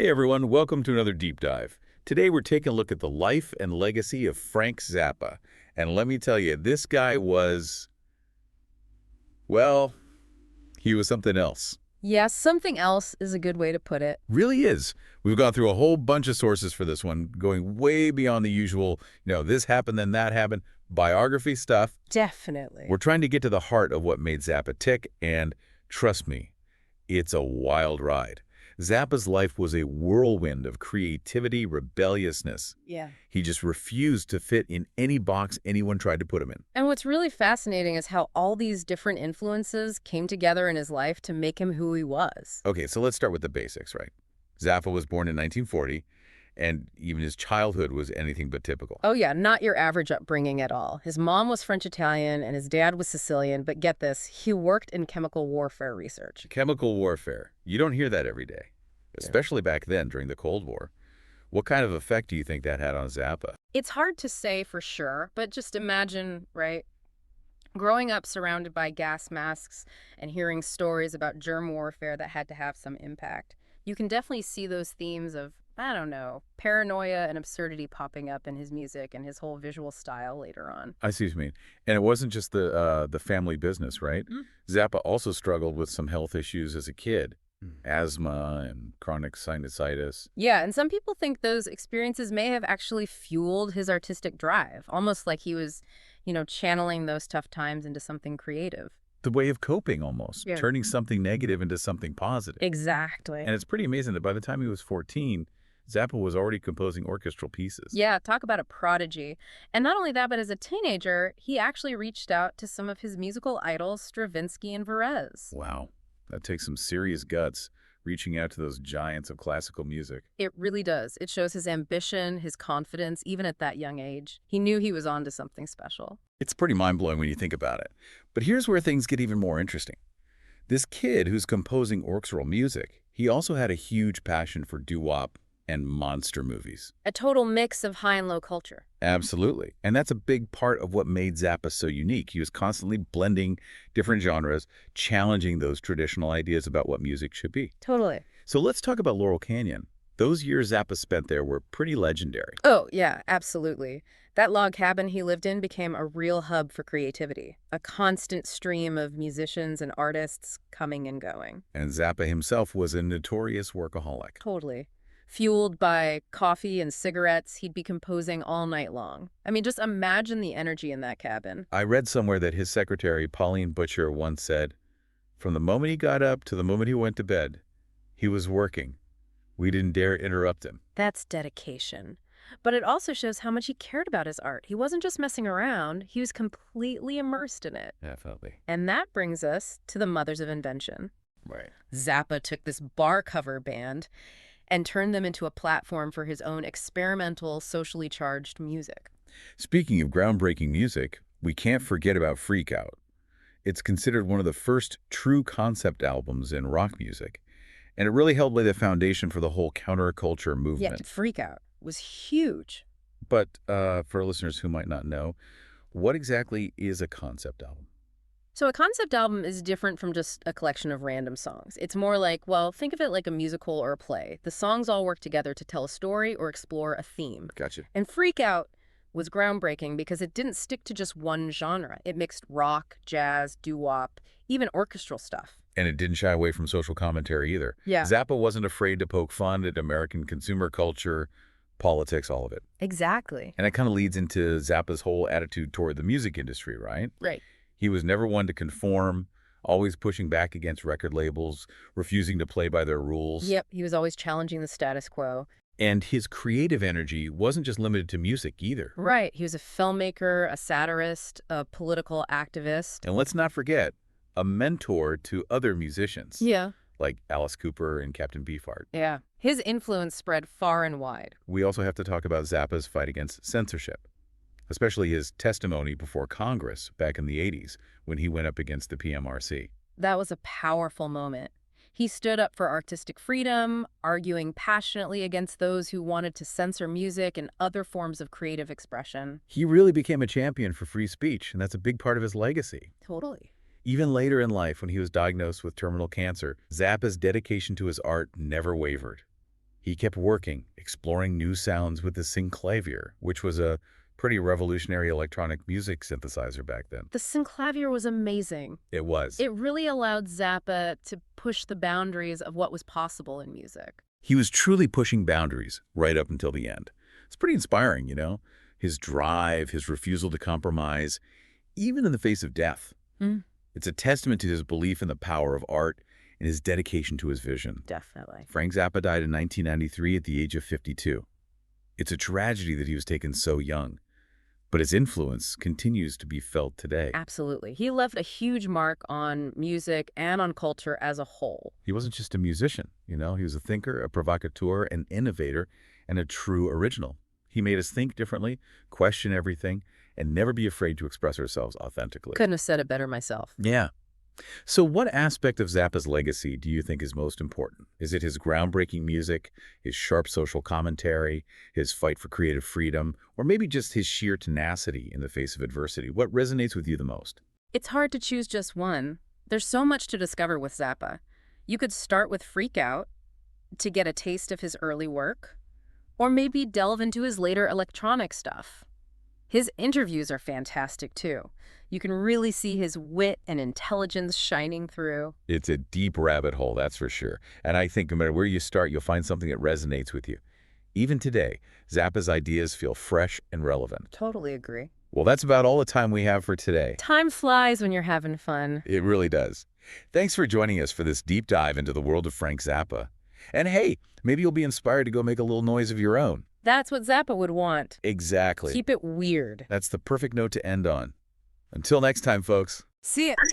Hey everyone, welcome to another deep dive. Today we're taking a look at the life and legacy of Frank Zappa. And let me tell you, this guy was, well, he was something else. Yes, something else is a good way to put it. Really is. We've gone through a whole bunch of sources for this one, going way beyond the usual, this happened, then that happened, biography stuff. Definitely. We're trying to get to the heart of what made Zappa tick, and trust me, it's a wild ride. Zappa's life was a whirlwind of creativity, rebelliousness. Yeah. He just refused to fit in any box anyone tried to put him in. And what's really fascinating is how all these different influences came together in his life to make him who he was. Okay, so let's start with the basics, right? Zappa was born in 1940, and even his childhood was anything but typical. Oh yeah, not your average upbringing at all. His mom was French-Italian and his dad was Sicilian, but get this, he worked in chemical warfare research. Chemical warfare. You don't hear that every day, especially back then during the Cold War. What kind of effect do you think that had on Zappa? It's hard to say for sure, but just imagine, right? Growing up surrounded by gas masks and hearing stories about germ warfare that had to have some impact. You can definitely see those themes of, I don't know, paranoia and absurdity popping up in his music and his whole visual style later on. I see what you mean. And it wasn't just the family business, right? Zappa also struggled with some health issues as a kid. Asthma and chronic sinusitis. Yeah, and some people think those experiences may have actually fueled his artistic drive, almost like he was, channeling those tough times into something creative. The way of coping almost, Yeah. turning something negative into something positive. Exactly. And it's pretty amazing that by the time he was 14, Zappa was already composing orchestral pieces. Yeah, talk about a prodigy. And not only that, but as a teenager, he actually reached out to some of his musical idols, Stravinsky and Varese. Wow, that takes some serious guts, reaching out to those giants of classical music. It really does. It shows his ambition, his confidence, even at that young age. He knew he was on to something special. It's pretty mind-blowing when you think about it. But here's where things get even more interesting. This kid who's composing orchestral music, he also had a huge passion for doo-wop and monster movies. A total mix of high and low culture. Absolutely. And that's a big part of what made Zappa so unique. He was constantly blending different genres, challenging those traditional ideas about what music should be. Totally. So let's talk about Laurel Canyon. Those years Zappa spent there were pretty legendary. Oh, yeah, absolutely. That log cabin he lived in became a real hub for creativity, a constant stream of musicians and artists coming and going. And Zappa himself was a notorious workaholic. Totally. Fueled by coffee and cigarettes, he'd be composing all night long. I mean, just imagine the energy in that cabin. I read somewhere that his secretary, Pauline Butcher, once said, "From the moment he got up to the moment he went to bed, he was working. We didn't dare interrupt him." That's dedication. But it also shows how much he cared about his art. He wasn't just messing around, he was completely immersed in it. Definitely. And that brings us to the Mothers of Invention. Right. Zappa took this bar cover band and turned them into a platform for his own experimental, socially charged music. Speaking of groundbreaking music, we can't forget about Freak Out. It's considered one of the first true concept albums in rock music, and it really helped lay the foundation for the whole counterculture Yeah, movement. Freak Out was huge. But for listeners who might not know, what exactly is a concept album? So a concept album is different from just a collection of random songs. It's more like, well, think of it like a musical or a play. The songs all work together to tell a story or explore a theme. Gotcha. And Freak Out was groundbreaking because it didn't stick to just one genre. It mixed rock, jazz, doo-wop, even orchestral stuff. And it didn't shy away from social commentary either. Yeah. Zappa wasn't afraid to poke fun at American consumer culture, politics, all of it. Exactly. And it kind of leads into Zappa's whole attitude toward the music industry, right? Right. He was never one to conform, always pushing back against record labels, refusing to play by their rules. Yep, he was always challenging the status quo. And his creative energy wasn't just limited to music either. Right. He was a filmmaker, a satirist, a political activist. And let's not forget, a mentor to other musicians. Yeah. Like Alice Cooper and Captain Beefheart. Yeah. His influence spread far and wide. We also have to talk about Zappa's fight against censorship, especially his testimony before Congress back in the 80s when he went up against the PMRC. That was a powerful moment. He stood up for artistic freedom, arguing passionately against those who wanted to censor music and other forms of creative expression. He really became a champion for free speech, and that's a big part of his legacy. Totally. Even later in life, when he was diagnosed with terminal cancer, Zappa's dedication to his art never wavered. He kept working, exploring new sounds with the synclavier, which was a pretty revolutionary electronic music synthesizer back then. The synclavier was amazing. It was. It really allowed Zappa to push the boundaries of what was possible in music. He was truly pushing boundaries right up until the end. It's pretty inspiring, His drive, his refusal to compromise, even in the face of death. Mm. It's a testament to his belief in the power of art and his dedication to his vision. Definitely. Frank Zappa died in 1993 at the age of 52. It's a tragedy that he was taken so young, but his influence continues to be felt today. Absolutely. He left a huge mark on music and on culture as a whole. He wasn't just a musician, He was a thinker, a provocateur, an innovator, and a true original. He made us think differently, question everything, and never be afraid to express ourselves authentically. Couldn't have said it better myself. Yeah. So what aspect of Zappa's legacy do you think is most important? Is it his groundbreaking music, his sharp social commentary, his fight for creative freedom, or maybe just his sheer tenacity in the face of adversity? What resonates with you the most? It's hard to choose just one. There's so much to discover with Zappa. You could start with Freak Out to get a taste of his early work, or maybe delve into his later electronic stuff. His interviews are fantastic, too. You can really see his wit and intelligence shining through. It's a deep rabbit hole, that's for sure. And I think no matter where you start, you'll find something that resonates with you. Even today, Zappa's ideas feel fresh and relevant. Totally agree. Well, that's about all the time we have for today. Time flies when you're having fun. It really does. Thanks for joining us for this deep dive into the world of Frank Zappa. And hey, maybe you'll be inspired to go make a little noise of your own. That's what Zappa would want. Exactly. Keep it weird. That's the perfect note to end on. Until next time, folks. See ya.